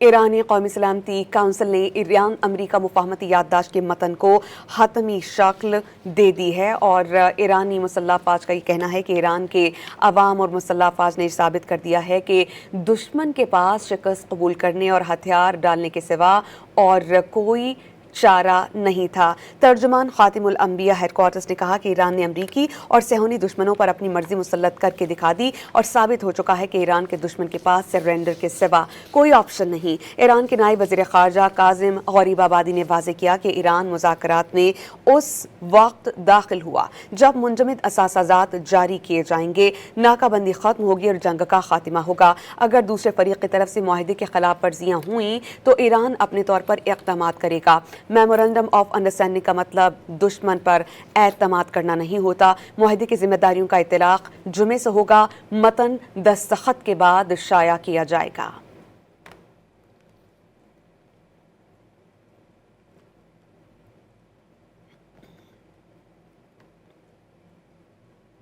ایرانی قومی سلامتی کونسل نے ایران امریکہ مفاہمتی یادداشت کے متن کو حتمی شکل دے دی ہے اور ایرانی مسلح افواج کا یہ کہنا ہے کہ ایران کے عوام اور مسلح افواج نے ثابت کر دیا ہے کہ دشمن کے پاس شکست قبول کرنے اور ہتھیار ڈالنے کے سوا اور کوئی چارہ نہیں تھا۔ ترجمان خاتم الانبیاء ہیڈ کوارٹرز نے کہا کہ ایران نے امریکی اور صہیونی دشمنوں پر اپنی مرضی مسلط کر کے دکھا دی اور ثابت ہو چکا ہے کہ ایران کے دشمن کے پاس سرنڈر کے سوا کوئی آپشن نہیں۔ ایران کے نائب وزیر خارجہ کاظم غریب آبادی نے واضح کیا کہ ایران مذاکرات میں اس وقت داخل ہوا جب منجمد اثاثات جاری کیے جائیں گے، ناکہ بندی ختم ہوگی اور جنگ کا خاتمہ ہوگا۔ اگر دوسرے فریق کی طرف سے معاہدے کی خلاف ورزیاں ہوئیں تو ایران اپنے طور پر اقدامات کرے گا۔ میمورنڈم آف انڈرسٹینڈنگ کا مطلب دشمن پر اعتماد کرنا نہیں ہوتا۔ معاہدے کی ذمہ داریوں کا اطلاق جمعے سے ہوگا، متن دستخط کے بعد شائع کیا جائے گا۔